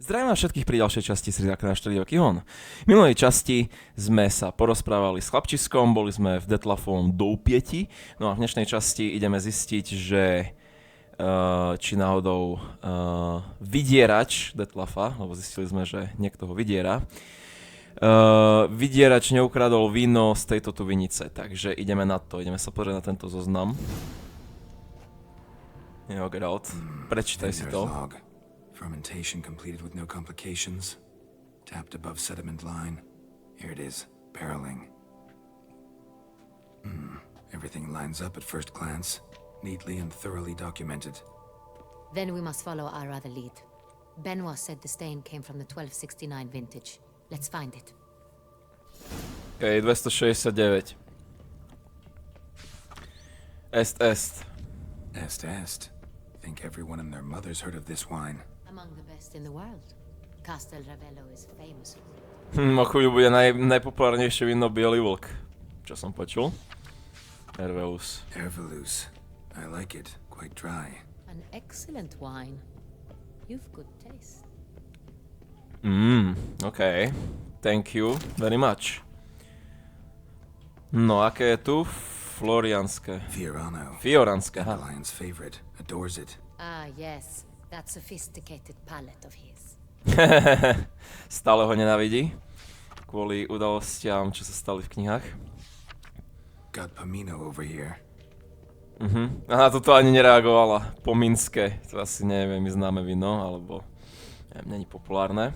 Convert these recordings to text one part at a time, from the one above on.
Zdravím vás všetkých pri ďalšej časti série najlepších hier. V minulej časti sme sa porozprávali s chlapčiskom, boli sme v Detlafovom doupieti, no a v dnešnej časti ideme zistiť, že či náhodou vydierač Detlafa, lebo zistili sme, že niekto ho vydiera, vydierač neukradol víno z tejto tu vinice, takže ideme na to, ideme sa pozrieť na tento zoznam. Jo, get out, prečítaj si to. Fermentation completed with no complications. Tapped above sediment line. Here it is, barreling. Everything lines up at first glance, neatly and thoroughly documented. Then we must follow our other lead. Benoit said the stain came from the 1269 vintage. Let's find it. Okay, 269. Est. Est. Think everyone and their mother's heard of this wine. Among the best in the world. Castel Ravello is famous for it. O chvíľu bude najpopulárnejšie víno Bielý vlk, čo som počul. Hervelus. I like it. Quite dry. An excellent wine. You've good taste. Okay. Thank you very much. No, aké je tu? Florianské. Fioranské, aha. Lion's favorite. Adores it. Ah, yes. That sophisticated palate of his. Stále ho nenávidí. Kvôli udalostiam, čo sa stali v knihách. Got Pomino over here. Aha, toto ani nereagovala. Pominské. To asi neviem, známe víno, alebo neviem, není populárne.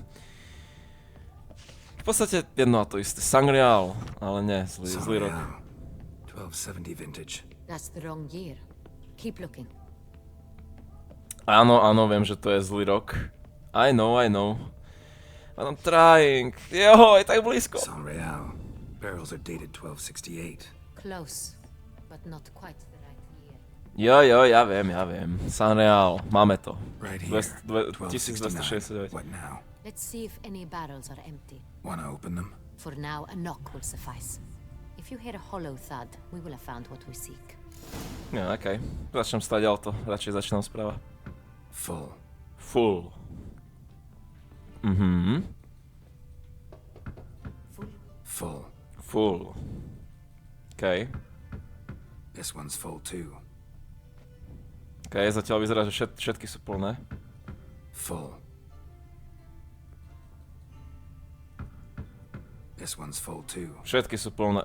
V podstate jedno a to isté. Sangreal, ale nie, zlý rok. 1270 vintage. That's the wrong year. Keep looking. Áno, viem, že to je zlý rok. I know. But I'm trying. Jo, je tak blízko. Sanreal. Barrels are dated 1268. Close, but not quite the right year. Jo, ja viem. Sanreal, máme to. Right here. 1269. What now? Let's see if any barrels are empty. Wanna open them? For now, a knock will suffice. If you hear a hollow thud, we will have found what we seek. Ja, okej. Začnem stať auto. Radšej začínam správa. Full. Full. Okay. This one's full too. Okay, zatiaľ vyzerá, že všetky sú plné. Full. This one's full too. Všetky sú plné.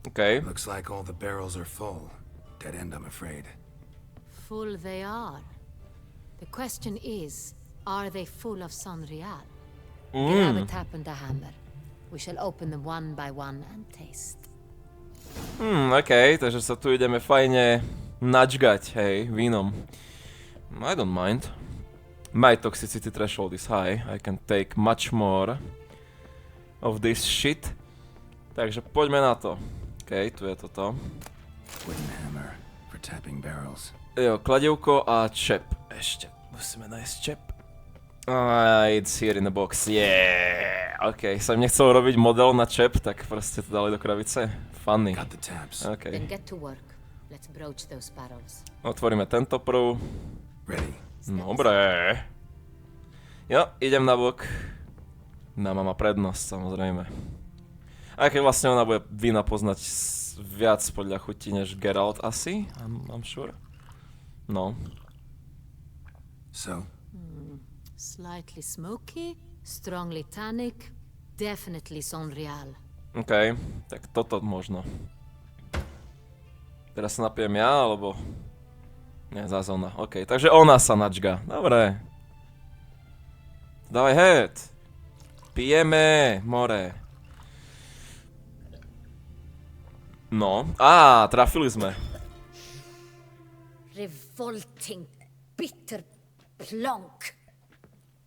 Okay. Looks like all the barrels are full. Dead end, I'm afraid. Full they are. The question is, are they full of Sanreal? Grab a tap and a hammer. We shall open them one by one and taste. Okay, takže sa tu ideme fajne načgať, hej, vínom. I don't mind. My toxicity threshold is high. I can take much more of this shit. Takže poďme na to. Okay, tu je toto. Wooden hammer for tapping barrels. Jo, kladivko a čep. Ešte musíme nájsť čep. It's here in the box, yeah. Ok, som nechcel robiť model na čep, tak proste to dali do krabice. Funny. Got the taps. Ok. Then get to work. Let's broach those barrels. Otvoríme tento prv. Ready. Dobre. Jo, idem na bok. Dáma má prednosť, samozrejme. Aj keď vlastne ona bude vína poznať viac podľa chuti než Geralt asi, I'm sure. No. So? Slightly smoky, strongly tannic, definitely Sanreal. OK, tak toto možno. Teraz sa napijem ja, alebo... Nie, zás ona. OK, takže ona sa načga. Dobre. Dávaj head. Pijeme, more. No. Trafili sme. Revolting, bitter plonk.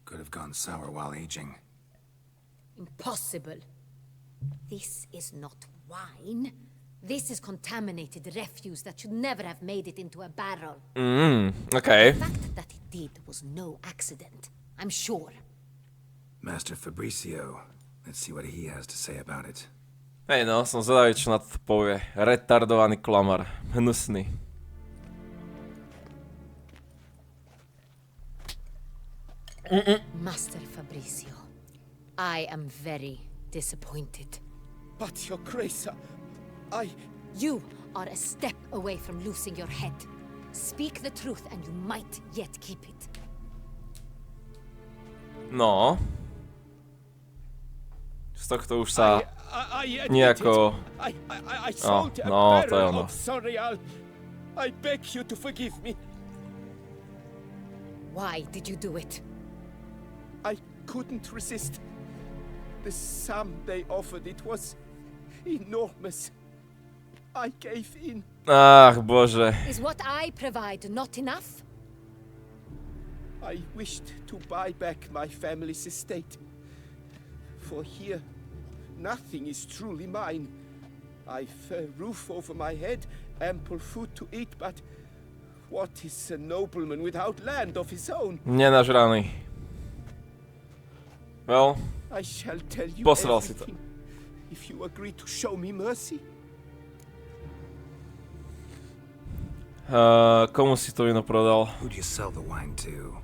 Could have gone sour while aging. Impossible. This is not wine. This is contaminated refuse that should never have made it into a barrel. Okay. The fact that it did was no accident, I'm sure. Master Fabricio. Let's see what he has to say about it. Hej no, som zvedavý, čo na to povie. Retardovaný klamar. Hnusný. Master Fabrizio, I am very disappointed. But your grace, You are a step away from losing your head. Speak the truth and you might yet keep it. No. Z tohto už sa I nejako... I sold a no, to je barrel ono. of Sonreal. I beg you to forgive me. Why did you do it? I couldn't resist. The sum they offered, it was enormous. I gave in. Ach, bože. Is what I provide not enough? I wished to buy back my family's estate. For here, nothing is truly mine. I've a roof over my head, ample food to eat, but what is a nobleman without land of his own? Nenažraný. Well, I shall tell you posral si to. everything if you agree to show me mercy. Komu si to víno prodal? Who'd you sell the wine to?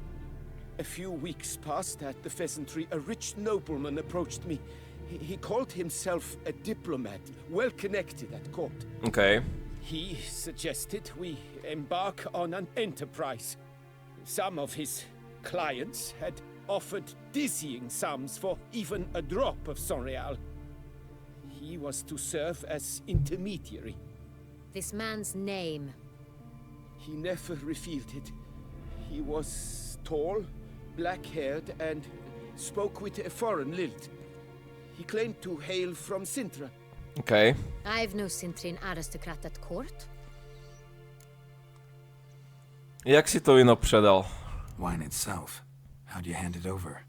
A few weeks past at the pheasantry, a rich nobleman approached me. He called himself a diplomat, well connected at court. OK. He suggested we embark on an enterprise. Some of his clients had offered dizzying sums for even a drop of Sonreal. He was to serve as intermediary. This man's name. He never revealed it. He was tall, black-haired, and spoke with a foreign lilt. He claimed to hail from Sintra. OK. I've no Sintrin aristocrat at court. Jak si to víno předal? Wine itself. How'd you hand it over?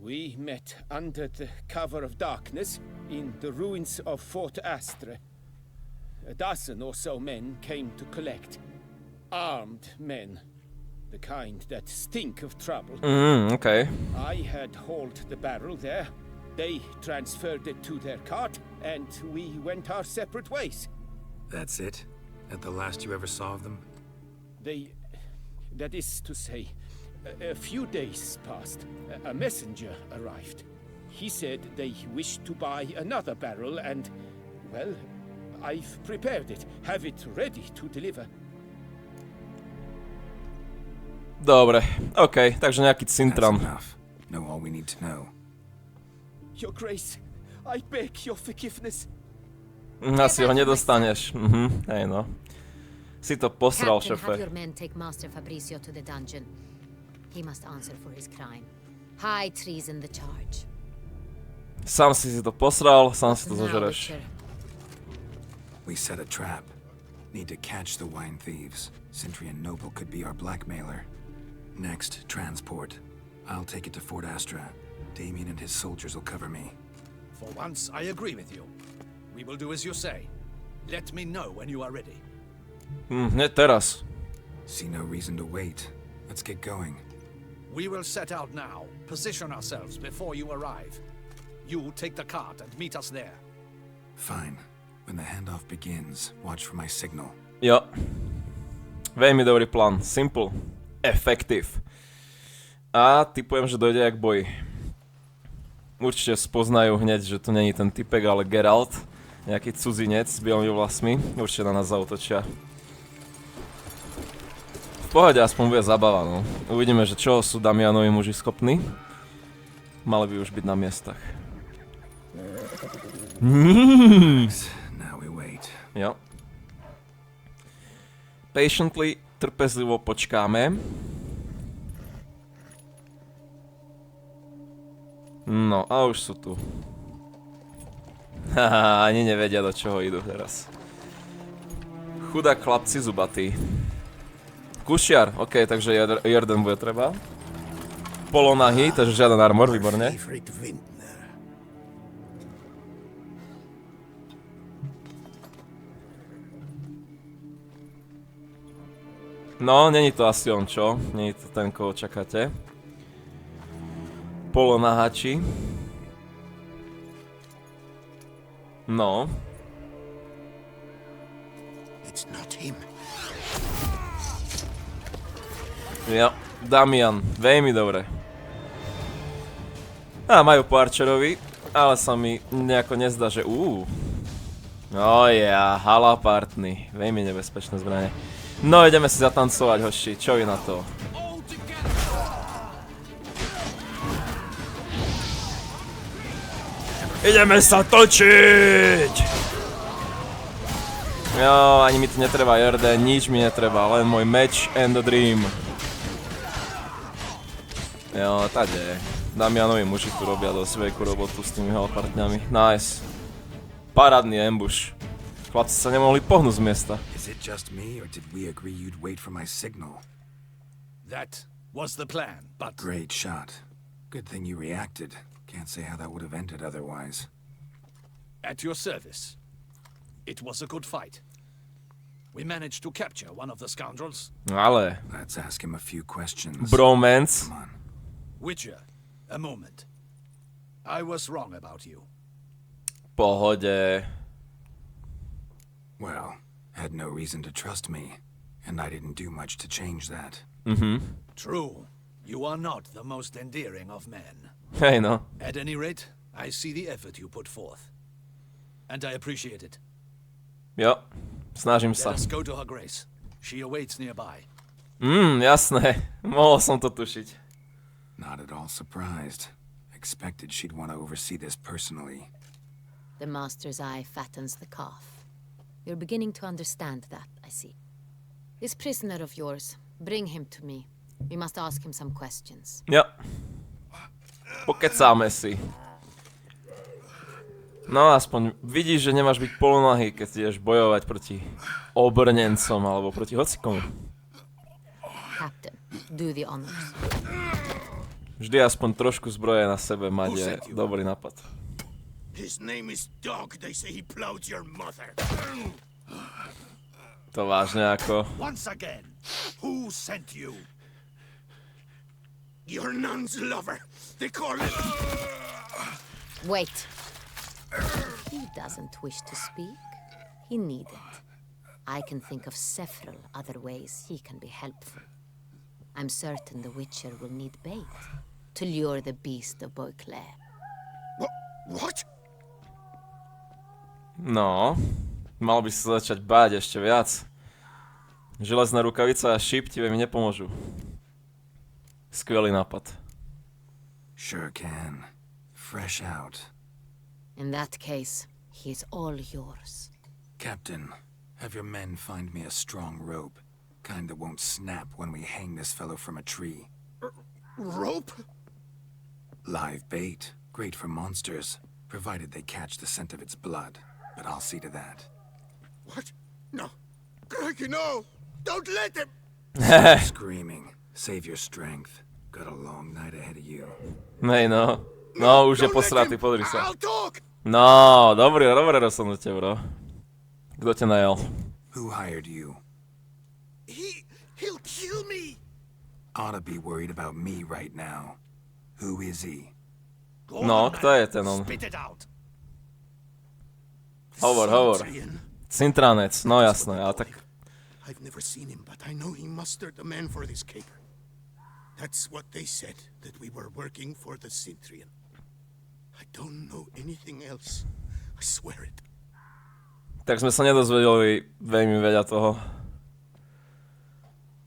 We met under the cover of darkness in the ruins of Fort Astre. A dozen or so men came to collect. Armed men. The kind that stink of trouble. OK. I had hauled the barrel there. They transferred it to their cart, and we went our separate ways. That's it? At the last you ever saw of them? That is to say, a few days passed. A messenger arrived. He said they wished to buy another barrel, and, well, I've prepared it. Have it ready to deliver. Dobre, OK, takže nejaký That's cintran. enough. Know all we need to know. Your Grace, I beg your forgiveness. Asi ho nedostaneš. Hej no. Si to posral, Captain, have šefe. your men take Master Fabrizio to the dungeon. He must answer for his crime. High treason the charge. Sám si to posral, sám si to Now, zožereš. Witcher, We set a trap. Need to catch the wine thieves. Centurion Noble could be our blackmailer. Next, transport. I'll take it to Fort Astra. Damien and his soldiers will cover me. For once, I agree with you. We will do as you say. Let me know when you are ready. Hneď teraz. See no reason to wait. Let's get going. We will set out now. Position ourselves before you arrive. You take the cart and meet us there. Fine. When the handoff begins, watch for my signal. Jo. Veľmi dobrý plán. Simple. Effective. A typujem, že dojde jak boj. Určite spoznajú hneď, že to není ten typek, ale Geralt. Nejaký cudzinec s bielými vlasmi. Určite na nás zautočia. V pohode, aspoň bude zabava, no. Uvidíme, že čo sú Damianovi muži schopní. Mali by už byť na miestach. Now we wait. Jo. Patiently, trpezlivo počkáme. No, a už sú tu. Haha, ani nevedia, do čoho idú teraz. Chudák chlapci zubatí. Kušiar, ok, takže jeden bude treba. Polonahý, takže žiaden armor, výborne. No, není to asi on, čo? Není to ten, koho čakáte. Polonahači. No. It's not him. Jo, Damian, veľmi dobre. Majú po Archerovi, ale sa mi nejako nezdá, že halapartny, veľmi nebezpečné zbranie. No, ideme si zatancovať, hoši, čo vy na to? Ideme sa točiť! Jo, ani mi tu netreba JRD, nič mi netreba, len môj match and the dream. Jo, tade. Damianovi muži tu robia dosť veľkú robotu s tými halapartňami. Nice. Parádny ambush. Chlapci sa nemohli pohnúť z miesta. Is it just me, or did we agree you'd wait for my signal? That was the plan, but... Great shot. Good thing you reacted. Can't say how that would have ended otherwise. At your service. It was a good fight. We managed to capture one of the scoundrels. Ale... Let's ask him a few questions. Bromance. Come on. Witcher, a moment. I was wrong about you. Pohode. Well, had no reason to trust me, and I didn't do much to change that. True. You are not the most endearing of men. Hej no. At any rate, I see the effort you put forth. And I appreciate it. Jo, snažím sa. Let us go to her grace. She awaits nearby. Jasné. Mohol som to tušiť. Not at all surprised. Expected she'd want to oversee this personally. The master's eye fattens the calf. You're beginning to understand that, I see. This prisoner of yours, bring him to me. We must ask him some questions. Jo. Pokecáme si. No aspoň vidíš, že nemáš byť polonahý, keď ideš bojovať proti obrnencom alebo proti hocikomu. Captain, do the honors. Vždy aspoň trošku zbroje na sebe mať je dobrý nápad. His name is Dog. They say he plowed your mother. To vážne ako... Once again, who sent you? Your nun's lover. They call it... Wait. He doesn't wish to speak. He needn't. I can think of several other ways he can be helpful. I'm certain the Witcher will need bait to lure the beast of Beauclair. What? No, mal by sa začať báť ešte viac. Železná rukavica a šíp ti mi nepomôžu. Skvelý nápad. Sure can. Fresh out. In that case, he is all yours. Captain, have your men find me a strong rope. Kind that won't snap when we hang this fellow from a tree. Rope? Live bait. Great for monsters, provided they catch the scent of its blood. But I'll see to that. What? No. Crikey, no! Don't let him! Screaming. Save your strength. Got a long night ahead of you. Nej no. No, už je Don't let posratý, him. pozri sa. I'll talk! No, dobré rozhodnutie, bro. Kto ťa najal? Who hired you? He'll kill me! Ought to be worried about me right now. Who is he? Go No, on, kto man. je ten on? Spit it out. Hovor. Centurion. Cintranec, no jasné, ale tak... I've never seen him, but I know he mustered the men for this caper. That's what they said, that we were working for the Centurion. I don't know anything else. I swear it. Tak sme sa nedozvedeli veľmi veľa toho.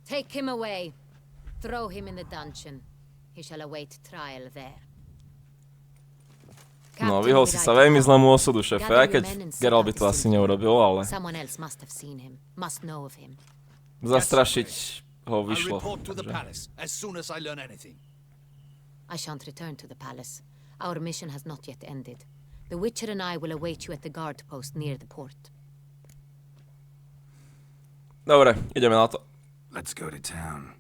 Take him away. Throw him in the dungeon. He shall await trial there. No, vyhol si sa veľmi zlému osudu, šéfe, aj keď Geralt by to asi neurobil, ale... Someone else must have seen him, must know of him. Zastrašiť ho I'll vyšlo. report to the takže- palace as soon as I learn anything. I shan't return to the palace. Our mission has not yet ended. The Witcher and I will await you at the guard post near the port. Dobre, ideme na to. Let's go to town.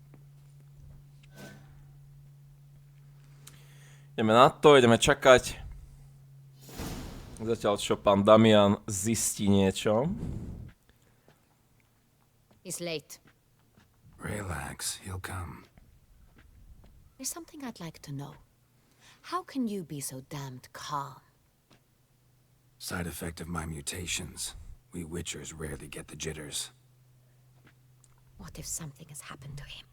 Ideme na to, ideme čakať. Zatiaľ čo pán Damian zistí niečo. He's late. Relax, he'll come. There's something I'd like to know. How can you be so damned calm? Side effect of my mutations. We Witchers rarely get the jitters. What if something has happened to him?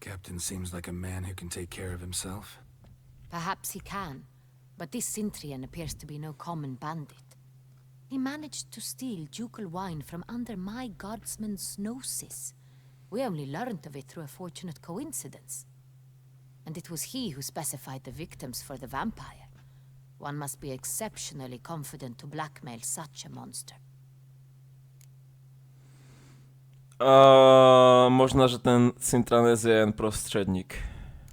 Captain seems like a man who can take care of himself. Perhaps he can, but this Sintrian appears to be no common bandit. He managed to steal ducal wine from under my guardsman's noses. We only learned of it through a fortunate coincidence. And it was he who specified the victims for the vampire. One must be exceptionally confident to blackmail such a monster. Možno, že ten Sintranez je jen prostředník.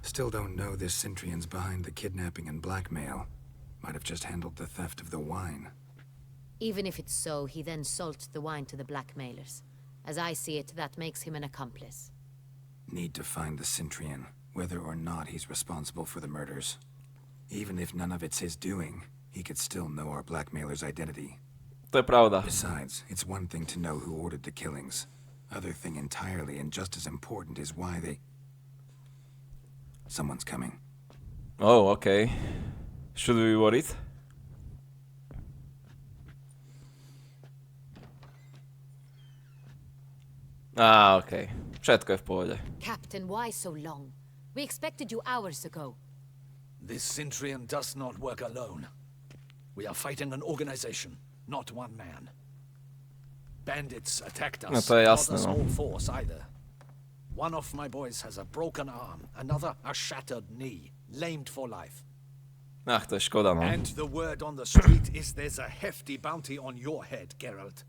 Still don't know this Sintrian's behind the kidnapping and blackmail. Might have just handled the theft of the wine. Even if it's so, he then sold the wine to the blackmailers. As I see it, that makes him an accomplice. Need to find the Sintrian, whether or not he's responsible for the murders. Even if none of it's his doing, he could still know our blackmailer's identity. To je pravda. Besides, it's one thing to know who ordered the killings. Other thing entirely, and just as important, is why they... Someone's coming. Oh, okay. Should we be worried? Okay. Všetko je v pohode. Captain, why so long? We expected you hours ago. This Sintrian does not work alone. We are fighting an organization, not one man. Bandits attacked us, No to je not jasné, a no. small force either. One of my boys has a broken arm, another a shattered knee, lamed for life. Ach, to je škoda, no. And the word on the street is there's a hefty bounty on your head, Geralt.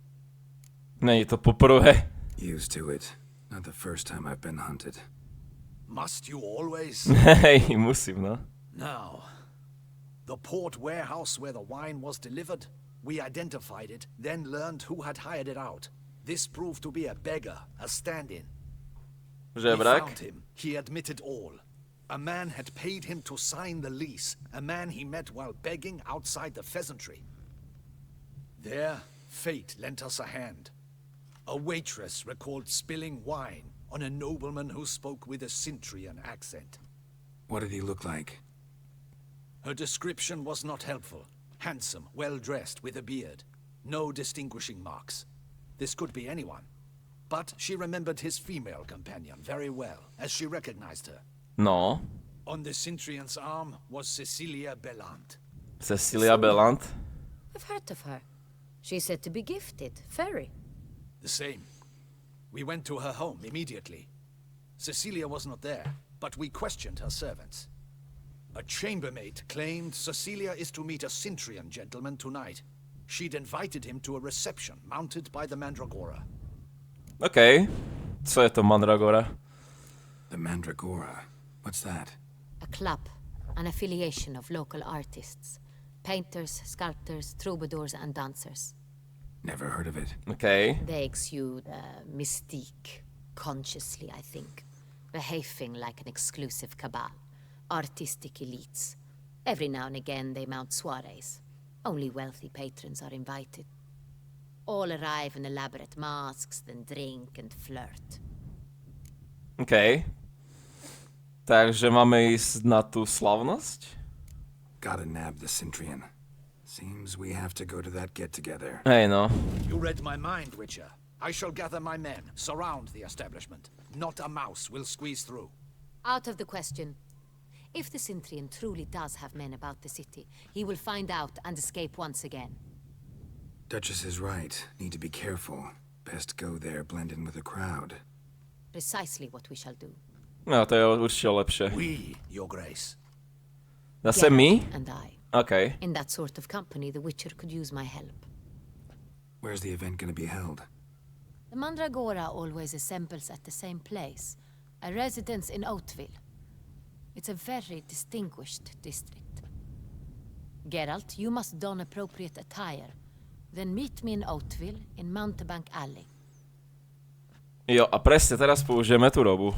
Není to poprvé. Used to it. Not the first time I've been hunted. Must you always? Hej, musím, no. Now, the port warehouse where the wine was delivered, we identified it, then learned who had hired it out. This proved to be a beggar, a stand-in. We Žebrak. found him. He admitted all. A man had paid him to sign the lease, a man he met while begging outside the pheasantry. There, fate lent us a hand. A waitress recalled spilling wine on a nobleman who spoke with a Sintrian accent. What did he look like? Her description was not helpful. Handsome, well-dressed, with a beard. No distinguishing marks. This could be anyone. But she remembered his female companion very well, as she recognized her. No. On the Sintrian's arm was Cecilia Bellant. Cecilia Bellant. I've heard of her. She's said to be gifted, very. The same. We went to her home immediately. Cecilia was not there, but we questioned her servants. A chambermaid claimed Cecilia is to meet a Sintrian gentleman tonight. She'd invited him to a reception mounted by the Mandragora. OK. Co je to Mandragora? The Mandragora. What's that? A club, an affiliation of local artists. Painters, sculptors, troubadours and dancers. Never heard of it. OK. They exude mystique, consciously, I think. Behaving like an exclusive cabal. Artistic elites. Every now and again they mount soirees. Only wealthy patrons are invited. All arrive in elaborate masks, then drink and flirt. OK. Takže máme ísť na tú slavnosť? Gotta nab the Sintrian. Seems we have to go to that get-together. Hej, no. You read my mind, Witcher. I shall gather my men, surround the establishment. Not a mouse will squeeze through. Out of the question. If the Sintrian truly does have men about the city, he will find out and escape once again. Duchess is right. Need to be careful. Best go there, blend in with the crowd. Precisely what we shall do. No, to je určite lepšie. We, your grace. Zase my? And I. OK. In that sort of company, the Witcher could use my help. Where's the event gonna be held? The Mandragora always assembles at the same place, a residence in Oatville. It's a very distinguished district. Geralt, you must don appropriate attire. Then meet me in Oatville, in Mountebank Alley. Jo, a presne teraz použijeme tú robu.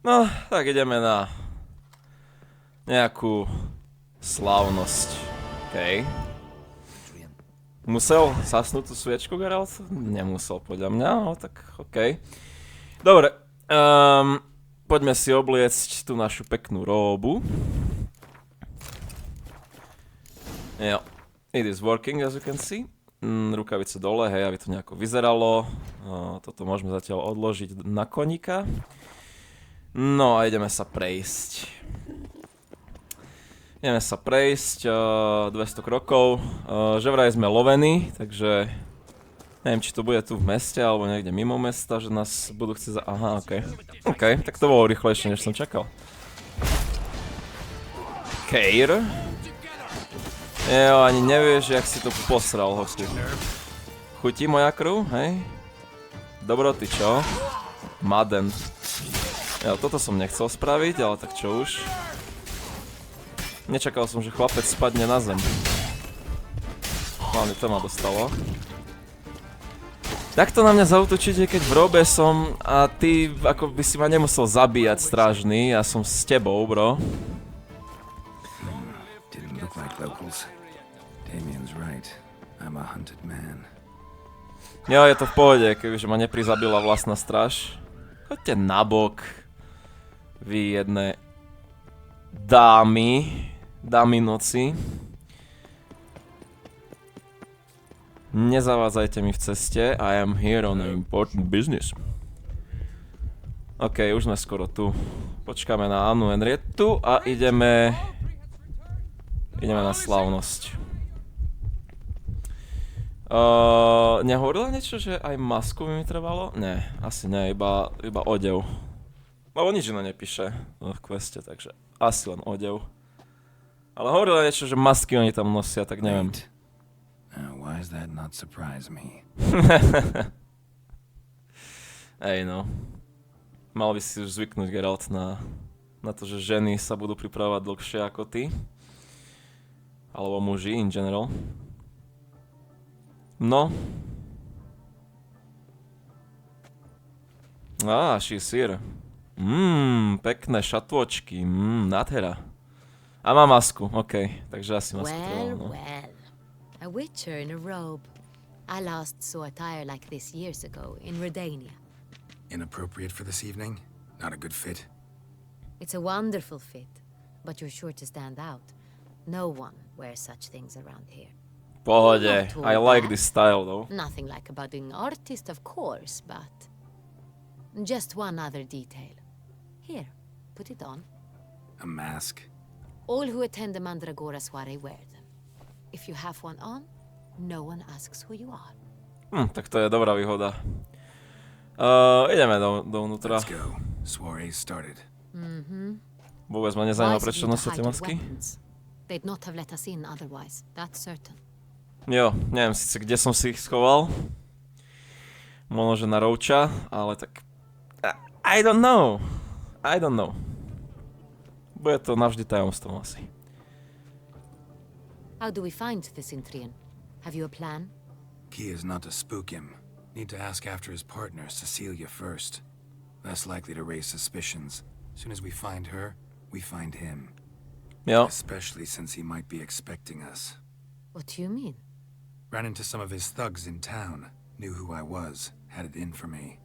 No, tak ideme na nejakú slávnosť. OK. Musel zasnúť tú sviečku, Geralt? Nemusel, podľa mňa, no tak OK. Dobre, poďme si obliecť tú našu peknú róbu. Jo, it is working, as you can see. Rukavice dole, hej, aby to nejako vyzeralo. Toto môžeme zatiaľ odložiť na koníka. No a ideme sa prejsť. Ideme sa prejsť 200 krokov. Že vraj sme lovení, takže neviem, či to bude tu v meste alebo niekde mimo mesta, že nás budú chcieť Aha, okej. Okej, tak to bolo rýchlejšie, než som čakal. Hier. Jo, ani nevieš, jak si to posral, hosti. Chutí moja krv, hej? Dobroty, čo? Madden. Ja, toto som nechcel spraviť, ale tak čo už. Nečakal som, že chlapec spadne na zem. Hlavne to ma dostalo. Takto na mňa zautočíte, keď v robe som a ty ako by si ma nemusel zabíjať strážny, ja som s tebou, bro. Didn't look like locals. Damien's right. I'm a hunted man. Jo, je to v pohode, kebyže ma neprizabila vlastná stráž. Choďte nabok. Vy jedné dámy noci. Nezavádzajte mi v ceste. I am here on an important business. OK, už sme skoro tu. Počkáme na Annu Henrietu a ideme na slávnosť. Nehovorila niečo, že aj masku by mi trebalo? Nie, asi nie, iba odev. Lebo nič iné nepíše v queste, takže asi len odev. Ale hovorila niečo, že masky oni tam nosia, tak neviem. Why does that not surprise me? Ej no. Mal by si už zvyknúť, Geralt, na to, že ženy sa budú pripravovať dlhšie ako ty. Alebo muži in general. No. She's here. Pekné šatôčky, nádhera. A má masku, okej, takže asi masku treba, no. Well. A witcher in a robe. I last saw attire like this years ago in Redania. Inappropriate for this evening? Not a good fit? It's a wonderful fit, but you're sure to stand out. No one wears such things around here. Pohode, I like this style though. Nothing like a budding artist, of course, but just one other detail. Here, put it on. A mask? All who attend the Mandragora soiree wear them. If you have one on, no one asks who you are. Tak to je dobrá výhoda. Ideme dovnútra. Let's go. Soiree started. Vôbec ma nezaujíma, prečo nosia tie masky. They'd not have let us in otherwise, that's certain. Jo, neviem síce, kde som si ich schoval. Možno, že na rouča, ale tak... I don't know. Bude to navždy tajomstvom asi. How do we find the Sintrian? Have you a plan? Key is not to spook him. Need to ask after his partner, Cecilia, first. Less likely to raise suspicions. Soon as we find her, we find him. Jo. Especially since he might be expecting us. What do you mean? Ran into some of his thugs in town. Knew who I was. Had it in for me.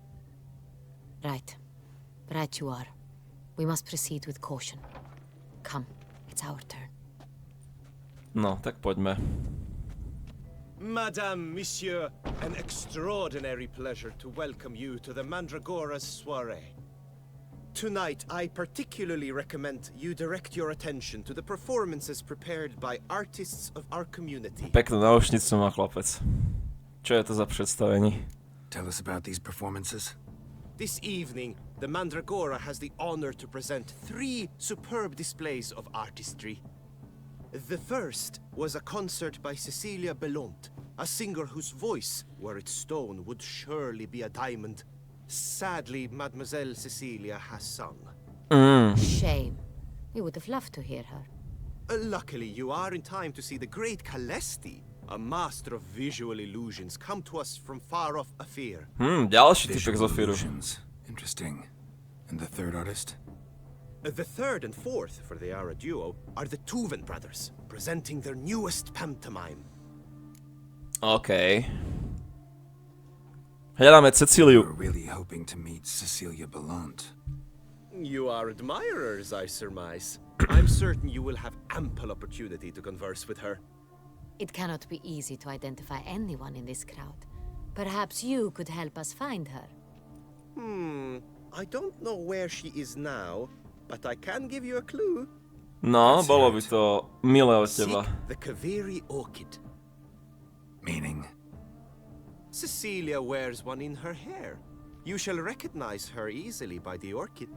Right. Right you are. We must proceed with caution. Come, it's our turn. No, tak poďme. Madame, Monsieur, an extraordinary pleasure to welcome you to the Mandragora's soiree. Tonight, I particularly recommend you direct your attention to the performances prepared by artists of our community. Peknú náušnicu má chlapec. Čo je to za predstavenie? Tell us about these performances. This evening, the Mandragora has the honor to present 3 superb displays of artistry. The first was a concert by Cecilia Belont, a singer whose voice, were it stone, would surely be a diamond. Sadly, Mademoiselle Cecilia has sung. Shame. We would have loved to hear her. Luckily, you are in time to see the great Kalesti, a master of visual illusions, come to us from far off Afir. Ďalší typek z Visual Ofiru. illusions. Interesting. And the third artist? The third and fourth, for they are a duo, are the Tuven brothers, presenting their newest pantomime. OK. Hľadáme Cecíliu. We're really hoping to meet Cecilia Belont. You are admirers, I surmise. I'm certain you will have ample opportunity to converse with her. It cannot be easy to identify anyone in this crowd. Perhaps you could help us find her. I don't know where she is now, but I can give you a clue. No, bolo by to milé od Seek teba. the Kaveri orchid. Meaning? Cecilia wears one in her hair. You shall recognize her easily by the orchid.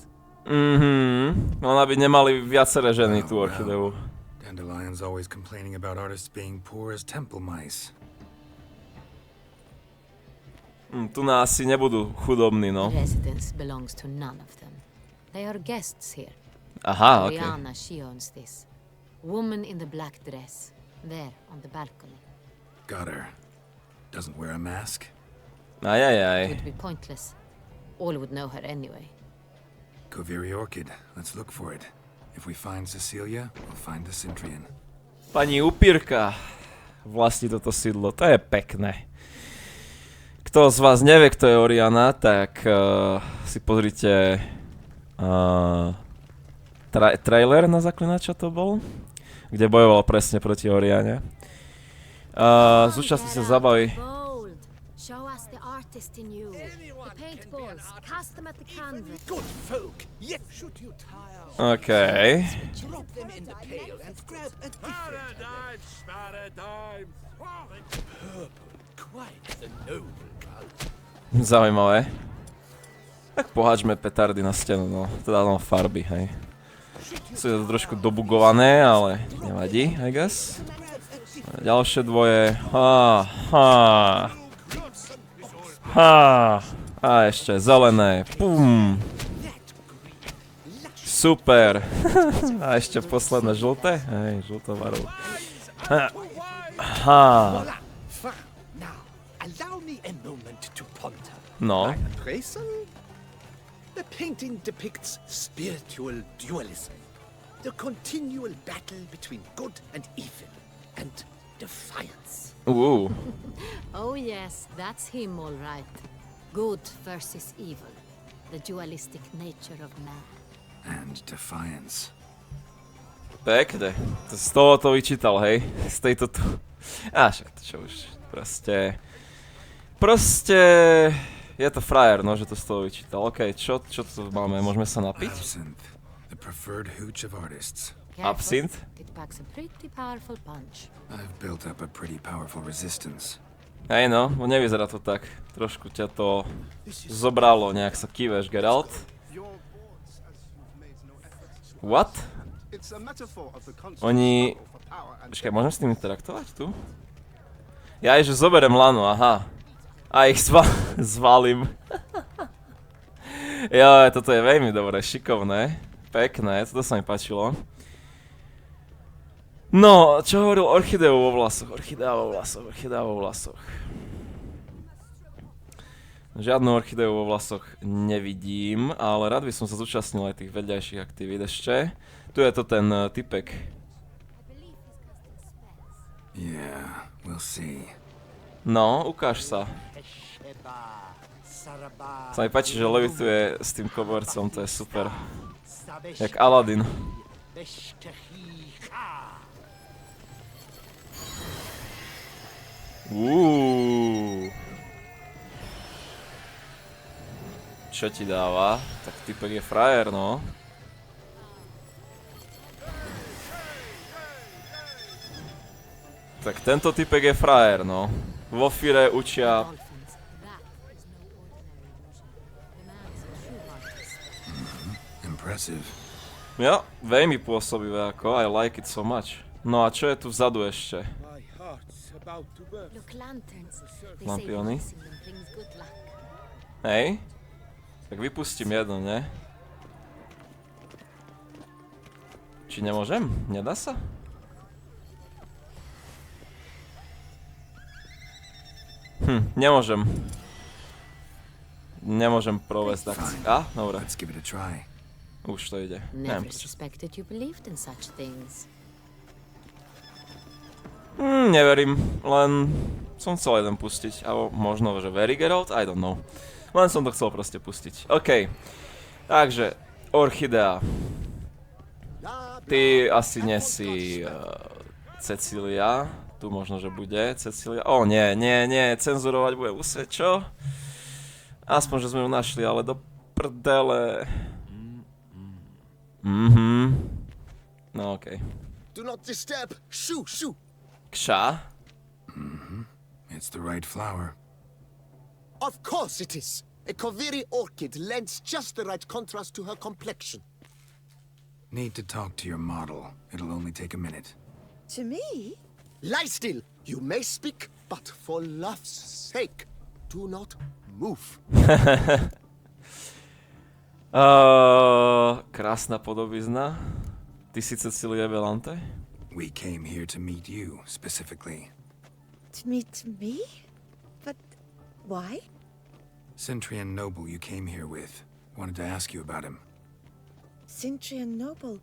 Ona by nemali viaceré ženy tú orchideu. Dandelion's always complaining about artists being poor as temple mice. Tu na asi nebudú chudobní, no. Residence belongs to none of them. They are guests here. Aha, okej. Rihanna, she owns this. Woman in the black dress. There, on the balcony. Got her. Doesn't wear a mask? Ajajaj. Would be pointless. All would know her anyway. Kaveri orchid. Let's look for it. If we find Cecilia, we'll find the Centurion. Pani upírka vlastní toto sídlo, to je pekné. Kto z vás nevie, kto je Oriana, tak si pozrite trailer na Zaklinača to bol, kde bojoval presne proti Oriane. Zúčastni sa zábavy. Bold. Show us the artist in you. The paintballs. Cast them at the canvas. Good folk, yet should you tire, OK. drop them in the pail and grab a different paradigm. Purple, quite the noble color. Zaujímavé. Tak poháčme petardy na stenu, no. Teda no farby, hej. Sú to trošku dobugované, ale nevadí, I guess. Ďalšie dvoje. A ešte zelené. Pum. Super. A ešte posledné žlté. Hej, žltovarov. Voila, fine. Now, allow me a moment to ponder. No. Grayson? The painting depicts spiritual dualism, the continual battle between good and evil, and defiance. Oh yes, that's him all right. Good versus evil. The dualistic nature of man. And defiance. Pekne. Z toho to vyčítal, hej. Z tejto tu. Však to čo už. Proste... Je to frajer, no, že to z toho vyčítal. OK, čo tu máme? Môžeme sa napiť? Absinthe. The preferred hooch of artists. Careful. Absinthe? It packs a pretty powerful punch. I've built up a pretty powerful resistance. Hej no, nevyzerá to tak. Trošku ťa to zobralo, nejak sa kýveš, Geralt. What? Oni... Počkaj, môžem s tým interaktovať tu? Ja že zoberiem lano, aha. A ich zvalím. Jo, toto je veľmi dobré, šikovné. Pekné, toto sa mi páčilo. No, čo hovoril orchideu vo vlasoch? Orchidea vo vlasoch. Žiadnu orchideu vo vlasoch nevidím, ale rád by som sa zúčastnil aj tých vedľajších aktivít ešte. Tu je to ten typek. Yeah, we'll see. No, ukáž sa. Sa mi páči, že levituje s tým kobercom, to je super. Jak Aladin. Čo ti dáva? Tak typek je frajer, no. Tak tento typek je frajer, no. Vo Fire učia... Dolphins. That is no ordinary illusion. The man is a true artist. Impressive. Jo, veľmi pôsobivé ako, I like it so much. No a čo je tu vzadu ešte? My heart's about to burst. Look, lanterns. They say Lampiony. releasing them brings good luck. Hej? Tak vypustím jednu, ne? Či nemôžem? Nedá sa? Nemôžem. Nemôžem provesť akciu. Dobre. Let's give it a try. Už to ide. Never Neviem prečo. suspected you believed in such things. Neverím, len som chcel jeden pustiť. Alebo možno, že verí Geralt? I don't know. Len som to chcel proste pustiť. OK. Takže, Orchidea. Ty asi nesi Cecília. Tu možno, že bude Cecília. O, nie, cenzurovať bude musieť, čo? Aspoň, že sme ju našli, ale do prdele. No okej. Do not disturb. Shoo, shoo. Kša? It's the right flower. Of course it is. A Koviri orchid lends just the right contrast to her complexion. Need to talk to your model. It'll only take a minute. To me? Lie still. You may speak, but for love's sake, do not move. Krásna podobizna. Ty si Cecilia Belante? We came here to meet you, specifically. To meet me? But why? Centrian noble you came here with. Wanted to ask you about him. Centrian noble.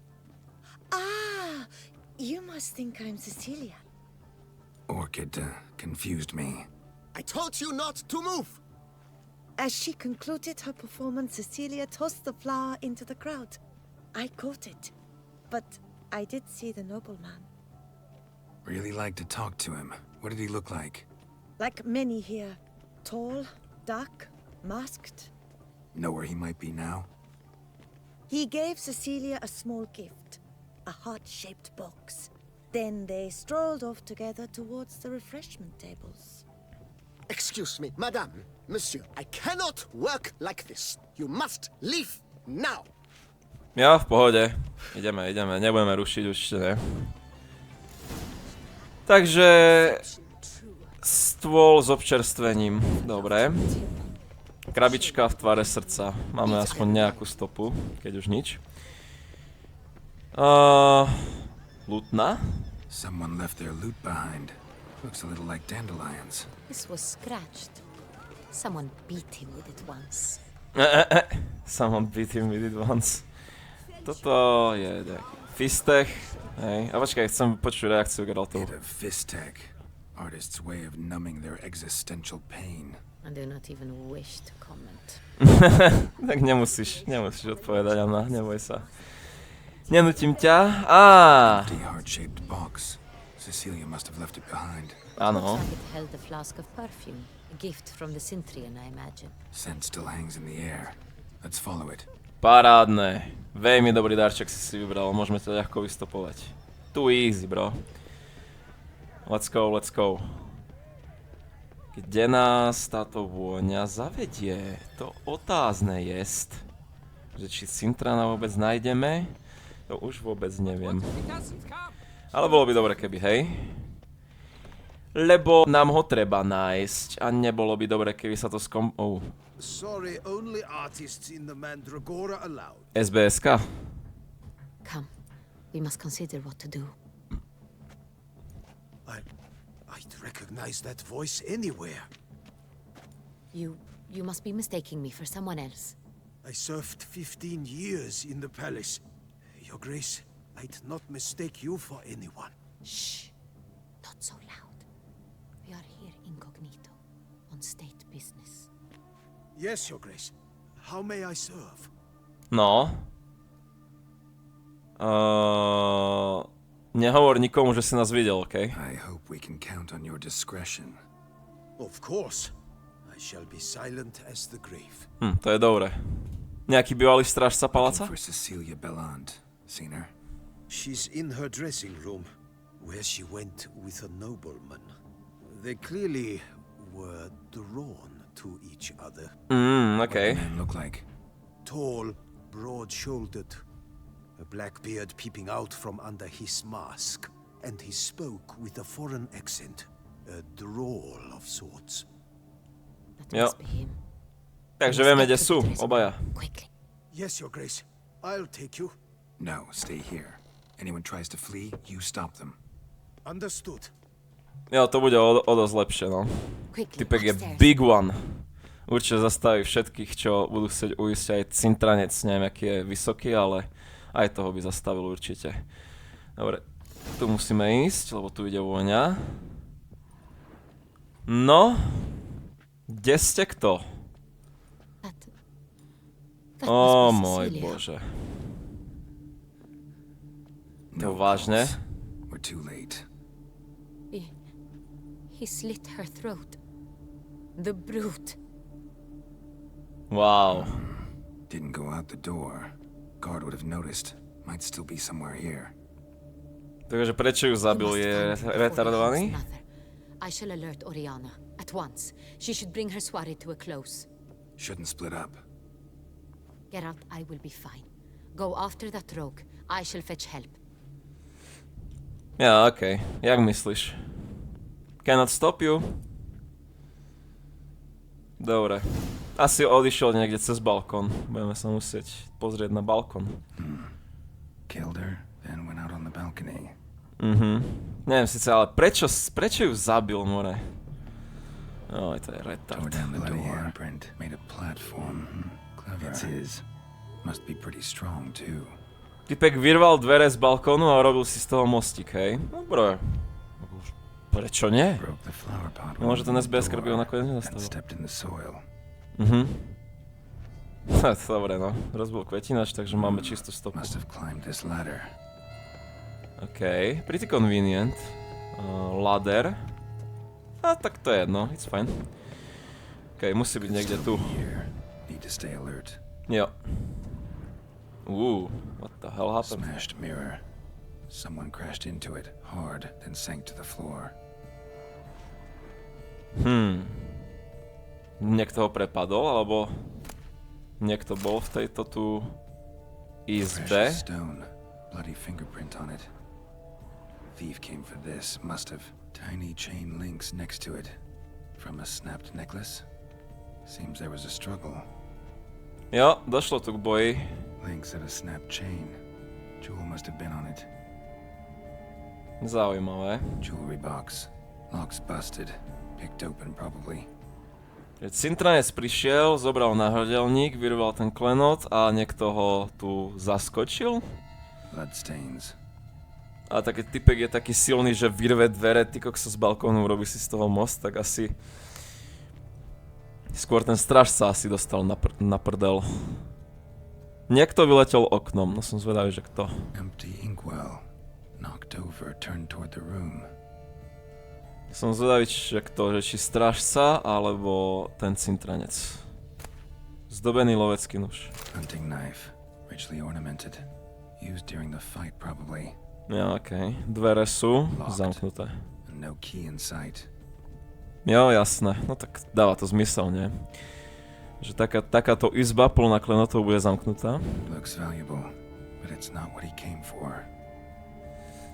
Ah, you must think I'm Cecilia. Orchid confused me. I told you not to move. As she concluded her performance, Cecilia tossed the flower into the crowd. I caught it, but I did see the nobleman. Really like to talk to him. What did he look like? Like many here. Tall, dark, masked. Know where he might be now? He gave Cecilia a small gift, a heart-shaped box. Then they strolled off together towards the refreshment tables. Excuse me, madame, monsieur. I cannot work like this. You must leave now. Ja, v pohode. Ideme. Nebudeme rušiť určite, ne? Takže... Stôl s občerstvením. Dobre. Krabička v tvare srdca. Máme aspoň nejakú stopu, keď už nič. Lutna? Someone left their loot behind. Looks a little like dandelions. This was scratched. Someone beat him with it once. Someone beat him with it once. Toto je fistech. Hej. A počkaj, chcem počuť reakciu Geraltovu. Bit of fistech. Artist's way of numbing their existential pain. I do not even wish to comment. Tak nemusíš odpovedať, Anna, neboj sa. Nenutím ťa. Empty heart-shaped box. Cecilia must have left it behind. Áno. Looks like it held a flask of perfume. A gift from the Cintrian, I imagine. Scent still hangs in the air. Let's follow it. Parádne. Veľmi dobrý darček si vybral, môžeme to ľahko vystopovať. Too easy, bro. Let's go. Kde nás táto vôňa zavedie? To otázne jest. Že či Cintrana vôbec nájdeme? To už vôbec neviem. Ale bolo by dobre keby, hej? Lebo nám ho treba nájsť a nebolo by dobre keby sa to Sorry, only artists in the Mandragora allowed. SBSK? Come, we must consider what to do. I'd recognize that voice anywhere. You must be mistaking me for someone else. I served 15 years in the palace. Your Grace, I'd not mistake you for anyone. Shh! Not so loud. We are here incognito, on state business. Yes, Your Grace. How may I serve? No. Nehovor nikomu, že si nás videl, okej? I hope we can count on your discretion. Of course. I shall be silent as the grave. To je dobré. Nejaký bývalý strážca paláca? For Cecilia Bellant. Seen her? She's in her dressing room, where she went with a nobleman. They clearly were drawn to each other. Okay. What did the man look like? Tall, broad-shouldered, a black beard peeping out from under his mask, and he spoke with a foreign accent, a drawl of sorts. That must be him. Takže vieme, kde sú, obaja. Quickly. Yes, Your Grace. I'll take you. No, stay here. Anyone tries to flee, you stop them. Understood. Jo, to bude o dosť lepšie, no. Quickly, Typek je upstairs. big one. Určite zastaví všetkých, čo budú chcieť ujsť aj Cintranec, neviem, aký je vysoký, ale aj toho by zastavil určite. Dobre, tu musíme ísť, lebo tu ide vôňa. No, kde ste kto? That Ó, must be môj Cecilia. bože. No vážne? pulse. We're too late. He slit her throat. The brute. Wow. Didn't go out the door. Guard would have noticed. Might still be somewhere here. Takže prečo ju zabil? Je retardovaný? I shall alert Oriana at once. She should bring her soirée to a close. Shouldn't split up. Geralt, I will be fine. Go after that rogue. I shall fetch help. Ja, okej. Jak myslíš? Cannot stop you. Dobre. Asi odišiel niekde cez balkón. Budeme sa musieť pozrieť na balkón. Killed her, then went out on the balcony. Neviem síce, ale prečo ju zabil, more? Oj, to je retard. Tore down the door. Handprint made a platform. Clever. It's his. Must be pretty strong too. Typek vyrval dvere z balkónu a robil si z toho mostík, hej? Dobre. Prečo nie? Broke the flower pot. Môže ten SBS by ho nakoniec nezastavil. Stepped in the soil. Dobre, no. Rozbil kvetinač, takže máme čistú stopu. Must have climbed this ladder. OK, pretty convenient. Ladder. A tak to je jedno, it's fine. OK, musí byť niekde tu. Need to stay alert. Jo. What the hell happened? Smashed mirror. Someone crashed into it hard, then sank to the floor. Niekto ho prepadol, alebo niekto bol v tejto tu izbe. Precious stone, bloody fingerprint on it. Thief came for this, must have. Tiny chain links next to it. From a snapped necklace? Seems there was a struggle. Jo, došlo tu k boji. Links at a snapped chain. Jewel must have been on it. Zaujímavé. Jewelry box. Lock's busted. Picked open probably. Cintranec prišiel, zobral náhrdelník, vyrval ten klenot a niekto ho tu zaskočil. Bloodstains. A taký typek je taký silný, že vyrve dvere, ty kokso z balkónu, robí si z toho most, tak asi... Skôr ten strážca asi dostal na prdel. Niekto vyletel oknom, no som zvedavý, že kto. Empty inkwell. Knocked over, turned toward the room. Som zvedavý, že kto, že či strážca, alebo ten cintranec. Zdobený lovecký nôž. Hunting knife. Richly ornamented. Used during the fight probably. Ja, okej. Dvere sú zamknuté. No key in sight. Jo, jasné. No tak dáva to zmysel, nie? Že takáto izba plná klenotov bude zamknutá. Looks valuable, but it's not what he came for.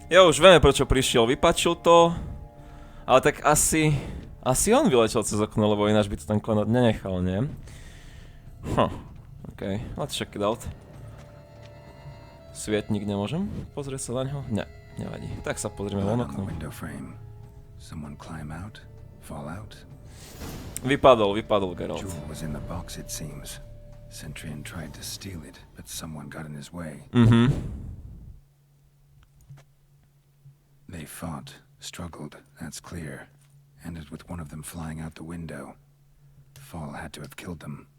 Jo, už vieme, prečo prišiel. Vypačil to, ale tak asi on vyletel cez okno, lebo ináč by to ten klenot nenechal, nie? Okej, let's check it out. Svietnik nemôžem pozrieť sa na ňo? Ne, nevadí. Tak sa pozrieme von oknom. Someone climb out, fall out. Vypadol, Geralt. Jewel was in the box, it seems. Centurion tried to steal it, but someone got in his way. They fought, struggled, that's clear. Ended with one of them flying out the window. Fall had to have killed them.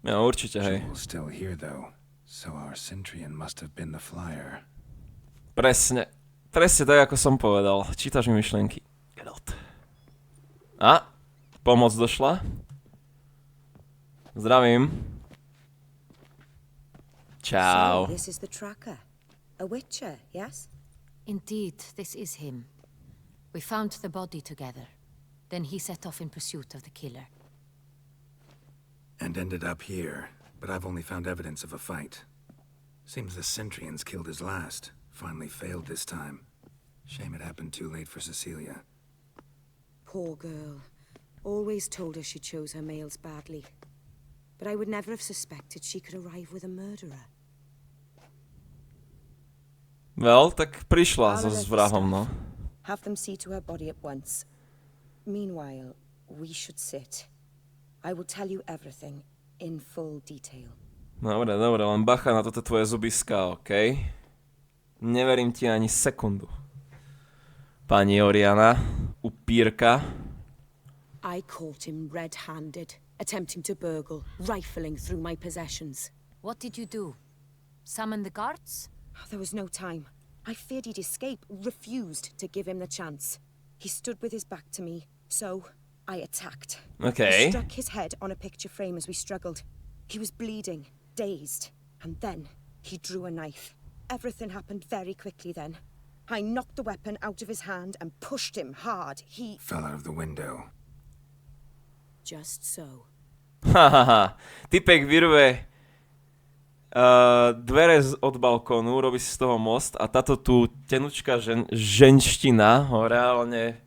Ja, určite, hej. Jewel's still here, though. So our Centurion must have been the flyer. Presne tak, ako som povedal. Čítaš mi myšlienky, Geralt. A, pomoc došla. Zdravím. Čau. So, this is the tracker. A witcher, yes? Indeed, this is him. We found the body together. Then he set off in pursuit of the killer. And ended up here, but I've only found evidence of a fight. Seems the Centurions killed his last. Finally failed this time. Shame it happened too late for Cecilia. Poor girl. Always told her she chose her males badly. But I would never have suspected she could arrive with a murderer. Well, tak prišla so vrahom, no. Have them see to her body at once. Meanwhile, we should sit. I will tell you everything in full detail. Dobre, len bacha na toto tvoje zubiska, okej? Neverím ti ani sekundu. Pani Oriana, upírka. I caught him red-handed, attempting to burgle, rifling through my possessions. What did you do? Summon the guards? There was no time. I feared he'd escape, refused to give him the chance. He stood with his back to me, so I attacked. Okay. I struck his head on a picture frame as we struggled. He was bleeding, dazed, and then he drew a knife. Everything happened very quickly then. I knocked the weapon out of his hand and pushed him hard. He Fell out of the window. just so. Hahaha. Typek vyrve dvere od balkónu, robí si z toho most a táto tu tenučká ženština ho reálne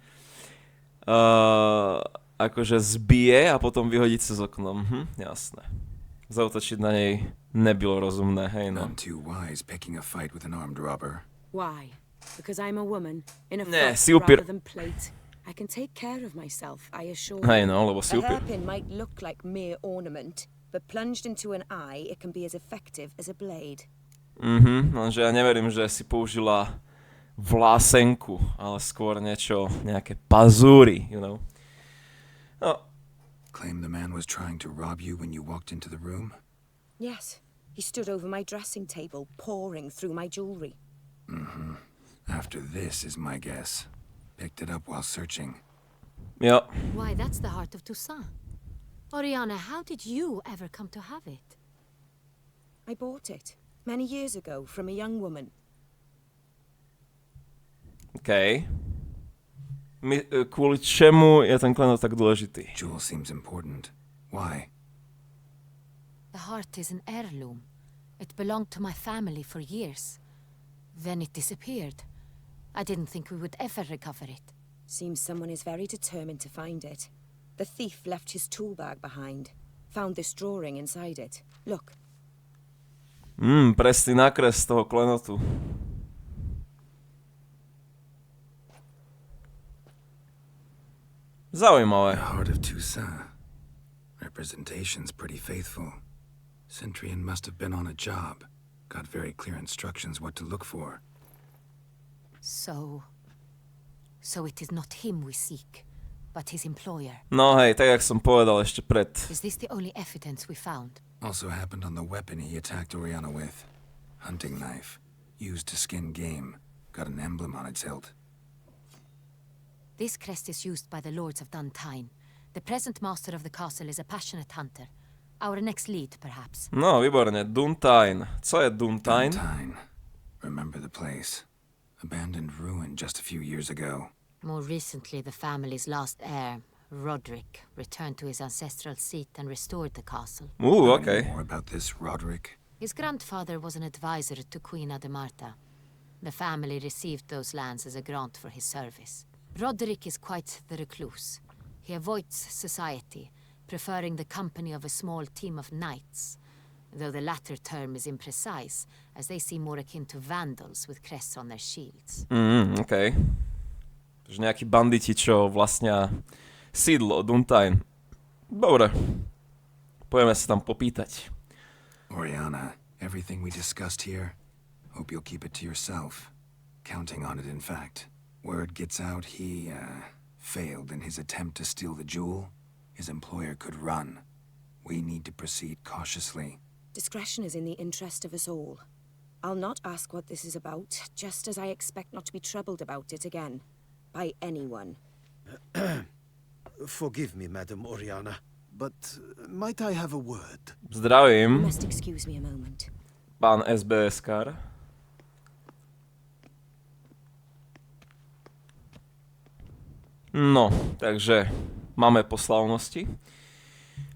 akože zbije a potom vyhodí cez okno. Jasné. Zaútočiť na nej nebylo rozumné, hej no. None too wise picking a fight with an armed robber. Why? Because I'm a woman in a Ne, frock si upír. rather than plate. I can take care of myself, I assure Hej you. no, lebo si A upír. hairpin might look like mere ornament, but plunged into an eye, it can be as effective as a blade. Lenže ja neverím, že si použila vlásenku, ale skôr nejaké pazúry, you know. No, Claim the man was trying to rob you when you walked into the room? Yes, he stood over my dressing table, pouring through my jewelry. After this is my guess. Picked it up while searching. jo. Why, that's the heart of Toussaint. Oriana, how did you ever come to have it? I bought it many years ago from a young woman. OK. Kvôli čemu je ten klenot tak dôležitý? Jewel seems important. Why? The heart is an heirloom. It belonged to my family for years. Then it disappeared. I didn't think we would ever recover it. Seems someone is very determined to find it. The thief left his tool bag behind. Found this drawing inside it. Look. Presný nákres toho klenotu. Zaujímavé. The heart of Toussaint. Representation's pretty faithful. Centurion must have been on a job. Got very clear instructions what to look for. So it is not him we seek, but his employer. No hej, tak jak som povedal ešte pred. Is this the only evidence we found? Also happened on the weapon he attacked Oriana with. Hunting knife. Used to skin game. Got an emblem on its hilt. This crest is used by the lords of Duntine. The present master of the castle is a passionate hunter. Our next lead, perhaps. No, výborne. Duntine. Co je Duntine? Duntine. Remember the place. Abandoned ruin just a few years ago. More recently, the family's last heir, Roderick, returned to his ancestral seat and restored the castle. Know OK. any more about this Roderick? His grandfather was an advisor to Queen Ademarta. The family received those lands as a grant for his service. Roderick is quite the recluse. He avoids society, preferring the company of a small team of knights, though the latter term is imprecise, as they seem more akin to vandals with crests on their shields. OK. Takže nejakí banditi, čo vlastnia sídlo Duntine. Dobre. Pojeme sa tam popýtať. Oriana, everything we discussed here, hope you'll keep it to yourself. Counting on it, in fact. Word gets out he, failed in his attempt to steal the jewel. His employer could run. We need to proceed cautiously. Discretion is in the interest of us all. I'll not ask what this is about, just as I expect not to be troubled about it again. By anyone. Forgive me, Madam Oriana, but might I have a word? You Zdravím, must excuse me a moment. pán SBS-kar. No, takže máme po slavnosti.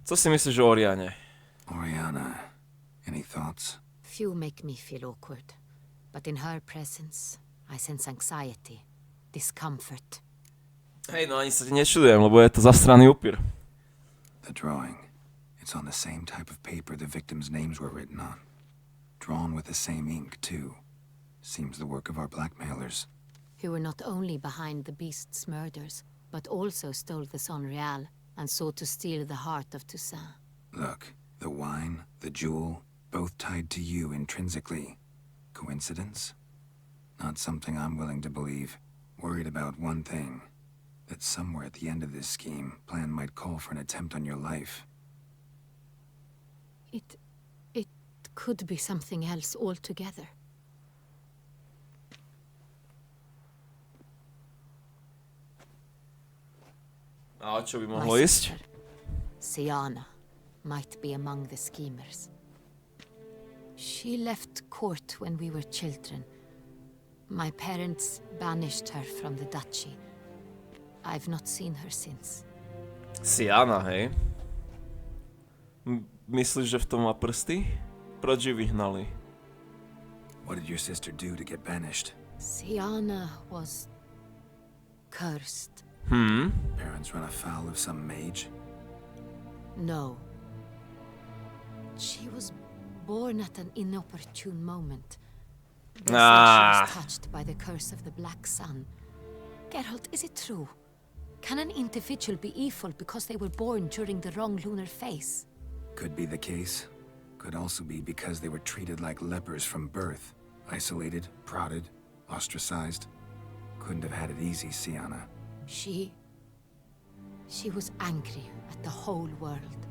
Co si myslíš o Oriane? Oriana, any thoughts? Few make me feel awkward, but in her presence, I sense anxiety, discomfort. Hej, no ani sa ti nečudujem, lebo je to zasraný upír. The drawing. It's on the same type of paper the victims' names were written on. Drawn with the same ink, too. Seems the work of our blackmailers. Who were not only behind the beast's murders, but also stole the Son Real and sought to steal the heart of Toussaint. Look, the wine, the jewel, both tied to you intrinsically. Coincidence? Not something I'm willing to believe. Worried about one thing. That somewhere at the end of this scheme, plan might call for an attempt on your life. It could be something else altogether. A o čo by My mohlo ísť? sister, Siana, might be among the schemers. She left court when we were children. My parents banished her from the duchy. I've not seen her since. Siana, hej? Myslíš, že v tom má prsty? Proč ji vyhnali? What did your sister do to get banished? Siana was cursed. Parents run afoul of some mage? No. She was born at an inopportune moment. They said she was touched by the curse of the Black Sun. Geralt, is it true? Can an individual be evil because they were born during the wrong lunar phase? Could be the case. Could also be because they were treated like lepers from birth. Isolated, prodded, ostracized. Couldn't have had it easy, Siana. She was angry at the whole world.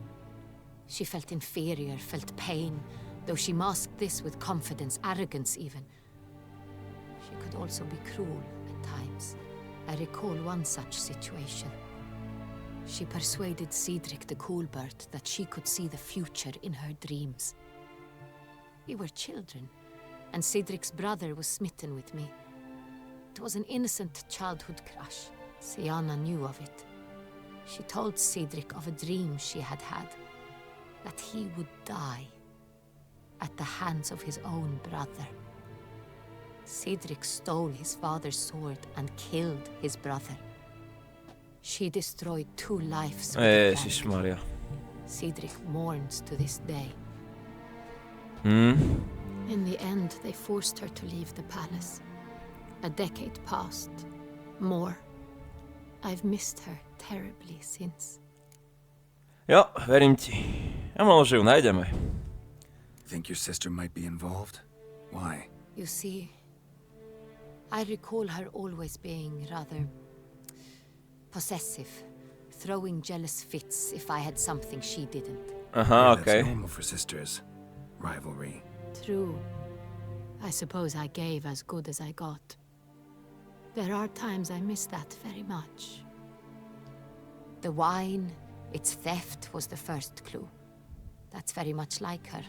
She felt inferior, felt pain, though she masked this with confidence, arrogance even. She could also be cruel at times. I recall one such situation. She persuaded Cedric the Coolbird that she could see the future in her dreams. We were children, and Cedric's brother was smitten with me. It was an innocent childhood crush. Siana knew of it. She told Cedric of a dream she had had, that he would die at the hands of his own brother. Cedric stole his father's sword and killed his brother. She destroyed 2 lives with a panic. Maria. Cedric mourns to this day. In the end, they forced her to leave the palace. A decade passed. More. I've missed her terribly since. Jo, verím ti. A možno, že ju nájdeme. Think your sister might be involved? Why? You see, I recall her always being rather possessive, throwing jealous fits if I had something she didn't. Aha, That's okej. normal for sisters. Rivalry. True. I suppose I gave as good as I got. There are times I miss that very much. The wine, its theft was the first clue. That's very much like her.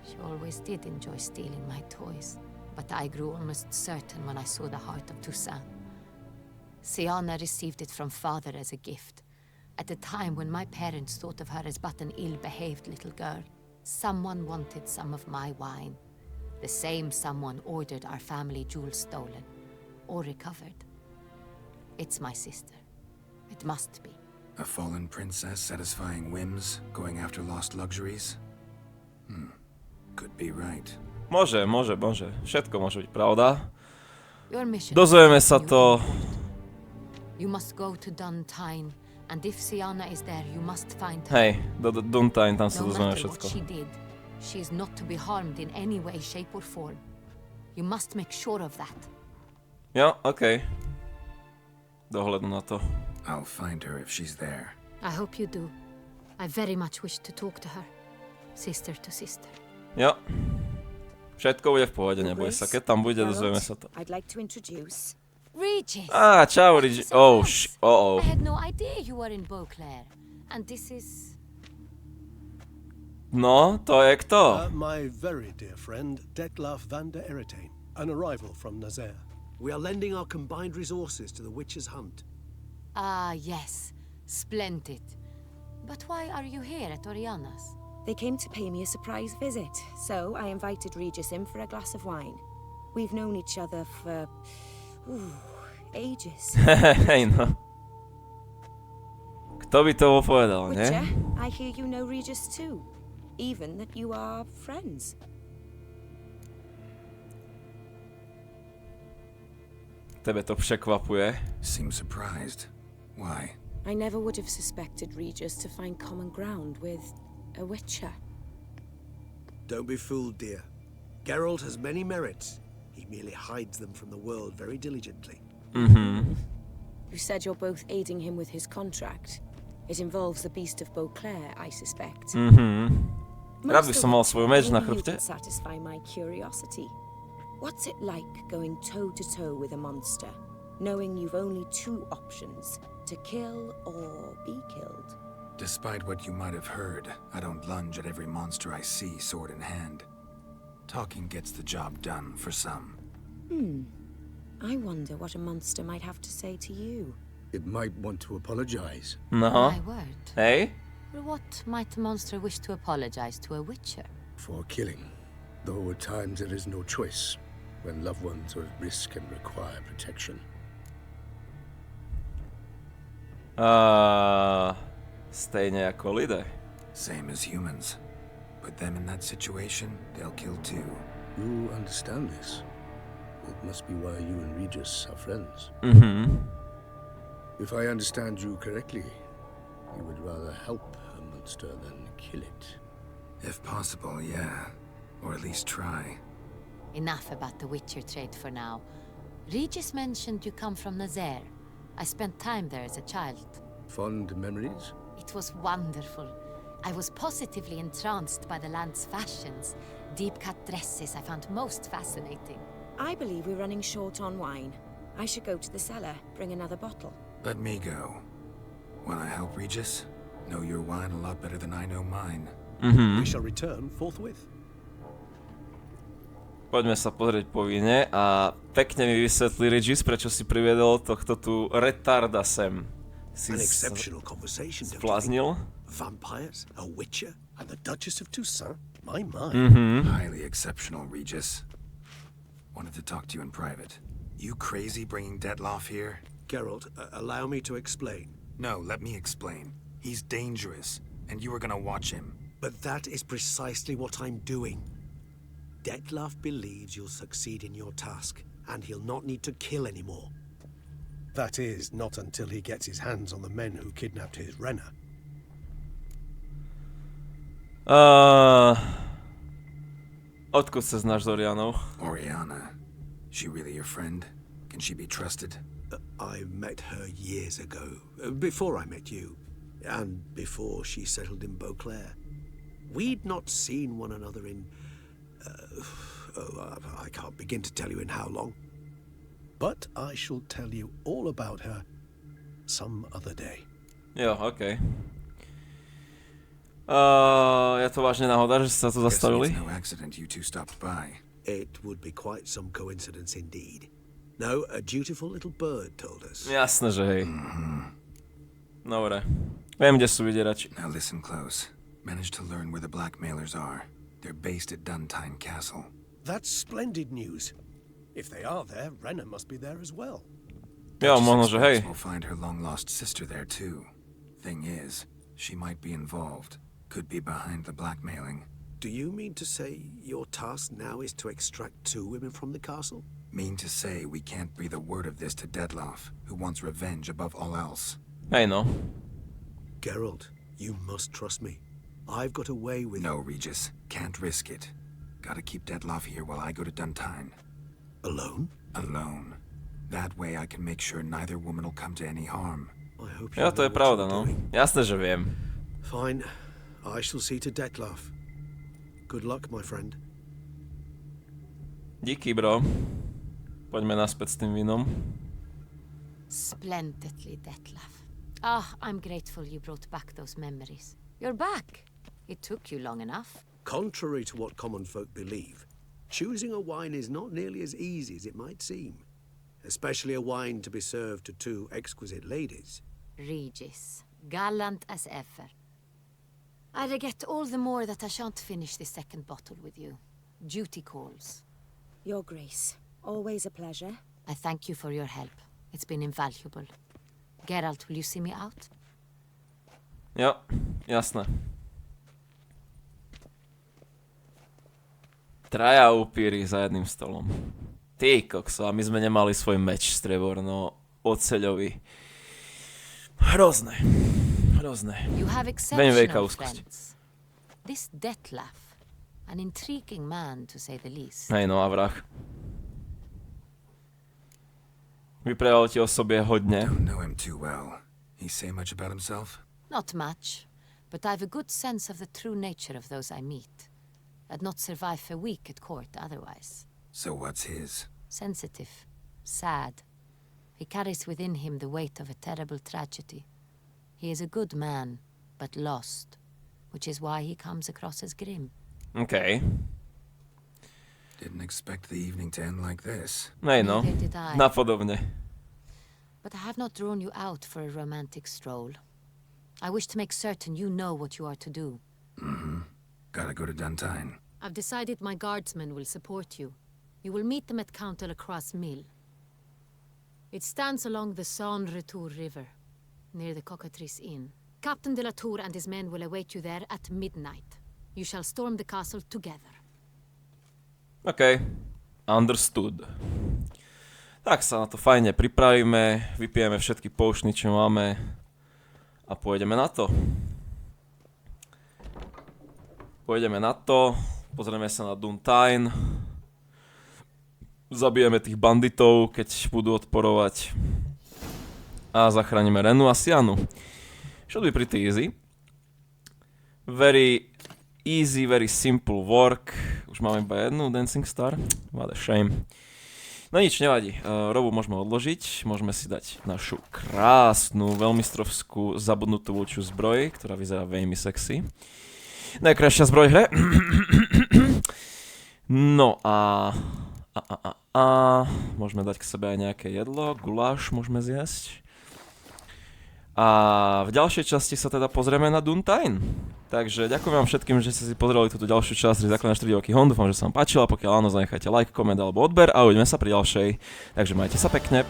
She always did enjoy stealing my toys, but I grew almost certain when I saw the heart of Toussaint. Siana received it from father as a gift, at a time when my parents thought of her as but an ill-behaved little girl. Someone wanted some of my wine. The same someone ordered our family jewels stolen, or recovered. It's my sister. It must be. A fallen princess satisfying whims, going after lost luxuries? Could be right. Môže. Všetko môže byť pravda. Your mission. Dozvieme sa to. You must go to Duntine, and if Siana is there, you must find her. Hej, do Duntine, tam sa No dozvieme matter what všetko. she did, she is not to be harmed in any way, shape or form. You must make sure of that. Jo, okej. Dohľadnú na to. I'll find her if she's there. I hope you do. I very much wish to talk to her. Sister to sister. Jo. Všetko bude v pohode, neboj sa. Keď tam bude, dozvieme sa to. I'd like to introduce. Regis! Čau, Rigi. Oh, I had no idea you were in Beauclair. And this is... No, to je kto? My very dear friend, Detlef van der Eretain, an arrival from Nazaire. We are lending our combined resources to the witch's hunt. Ah, yes. Splendid. But why are you here at Oriana's? They came to pay me a surprise visit, so I invited Regis in for a glass of wine. We've known each other for... ages. Hej, no. Kto by to povedal, nie? Witcher, I hear you know Regis too. Even that you are friends. Tebe to překvapuje. Seem surprised. Why? I never would have suspected Regis to find common ground with a Witcher. Don't be fooled, dear. Geralt has many merits. He merely hides them from the world very diligently. You said you're both aiding him with his contract. It involves the Beast of Beauclair, I suspect. Rád by som mal svoj meč na Maybe you chrbte. can satisfy my curiosity. What's it like going toe-to-toe with a monster, knowing you've only 2 options, to kill or be killed? Despite what you might have heard, I don't lunge at every monster I see sword in hand. Talking gets the job done for some. I wonder what a monster might have to say to you. It might want to apologize. No. My word. Hej. For what might a monster wish to apologize to a witcher? For killing. Though at times there is no choice when loved ones are at risk and require protection. Stejně jako lidé. Same as humans. Put them in that situation, they'll kill too. You understand this. It must be why you and Regis are friends. If I understand you correctly, you would rather help a monster than kill it. If possible, yeah. Or at least try. Enough about the witcher trade for now. Regis mentioned you come from Nazaire. I spent time there as a child. Fond memories? It was wonderful. I was positively entranced by the land's fashions. Deep-cut dresses I found most fascinating. I believe we're running short on wine. I should go to the cellar, bring another bottle. Let me go. Wanna help Regis? Know your wine a lot better than I know mine. We shall return forthwith. Poďme sa pozrieť po víne a pekne mi vysvetlí Regis, prečo si priviedol tohto tu retarda sem. Si An exceptional conversation, don't you think? spláznil? Vampires, a witcher, and the Duchess of Toussaint? My. Highly exceptional, Regis. Wanted to talk to you in private. You crazy bringing Detloff here? Geralt, allow me to explain. No, let me explain. He's dangerous, and you were gonna watch him. But that is precisely what I'm doing. Detloff believes you'll succeed in your task, and he'll not need to kill anymore. That is, not until he gets his hands on the men who kidnapped his Renna. Odkud sa znáš s Orianou? Oriana. She really your friend? Can she be trusted? I met her years ago, before I met you, and before she settled in Beauclair. We'd not seen one another in... I can't begin to tell you in how long. But I shall tell you all about her some other day. Jo, okej. Je to vážne náhoda, že sa tu Guess zastavili? it's no accident you two stopped by. It would be quite some coincidence indeed. No, a dutiful little bird told us. Jasné, že hej. Dobre. Viem, kde sú vydierači. Now listen close. Managed to learn where the blackmailers are. They're based at Duntine Castle. That's splendid news. If they are there, Renna must be there as well. Jo, možno, že hej. We'll find her long-lost sister there too. Thing is, she might be involved. Could be behind the blackmailing. Do you mean to say your task now is to extract 2 women from the castle? Mean to say we can't breathe a word of this to Detloff, who wants revenge above all else. Hej no. Geralt, you must trust me. I've got a way with... No, Regis. Can't risk it. Gotta keep Detloff here while I go to Duntine. Alone? Alone. That way I can make sure neither woman will come to any harm. I hope you Jo, to know je what pravda, you're no. doing. Jasné, že viem. Fine. I shall see to Detloff. Good luck, my friend. Díky, bro. Poďme naspäť s tým vínom. Splendidly, Detlaff. Ah, I'm grateful you brought back those memories. You're back. It took you long enough. Contrary to what common folk believe, choosing a wine is not nearly as easy as it might seem. Especially a wine to be served to 2 exquisite ladies. Regis, gallant as ever. I regret all the more that I shan't finish this second bottle with you. Duty calls. Your Grace, always a pleasure. I thank you for your help. It's been invaluable. Geralt, will you see me out? Jo, jasné. Traja upíry za jedným stolom. Ty kokso, a my sme nemali svoj meč strieborno oceľový. Hrozné. Hrozné. You have Veľmi veľká exceptional úzkosť. friends. This Detlaff, an intriguing man to say the least. Hej no a vrah. Vyprával ti o sobie hodne. Don't know him too well. He say much about himself? Not much, but I've a good sense of the true nature of those I meet. I'd not survive a week at court otherwise. So what's his? Sensitive, sad. He carries within him the weight of a terrible tragedy. He is a good man, but lost, which is why he comes across as grim. OK. Didn't expect the evening to end like this. Nej no, Neither did I. napodobne. But I have not drawn you out for a romantic stroll. I wish to make certain you know what you are to do. Gotta go to Duntine. I've decided my guardsmen will support you. You will meet them at Count Delacroix' mill. It stands along the Saône Retour River, near the Cockatrice Inn. Captain de la Tour and his men will await you there at midnight. You shall storm the castle together. OK, understood. Tak sa na to fajne pripravíme, vypijeme všetky potiony, čo máme a pôjdeme na to. Pôjdeme na to, pozrieme sa na Duntine, zabijeme tých banditov, keď budú odporovať a zachránime Renu a Sianu. Should be pretty easy. Very easy, very simple work. Už máme iba jednu Dancing Star. What a shame. No nič, nevadí. Robu môžeme odložiť. Môžeme si dať našu krásnu, veľmistrovskú, zabudnutú vlčiu zbroj, ktorá vyzerá veľmi sexy. Najkrajšia zbroj hre. No a môžeme dať k sebe aj nejaké jedlo. Guláš môžeme zjesť. A v ďalšej časti sa teda pozrieme na Duntine. Takže ďakujem vám všetkým, že ste si pozreli túto ďalšiu časť hry Zaklinač 3 divoký hon. Dúfam, že sa vám páčila. Pokiaľ áno, zanechajte like, koment alebo odber a uvidíme sa pri ďalšej. Takže majte sa pekne.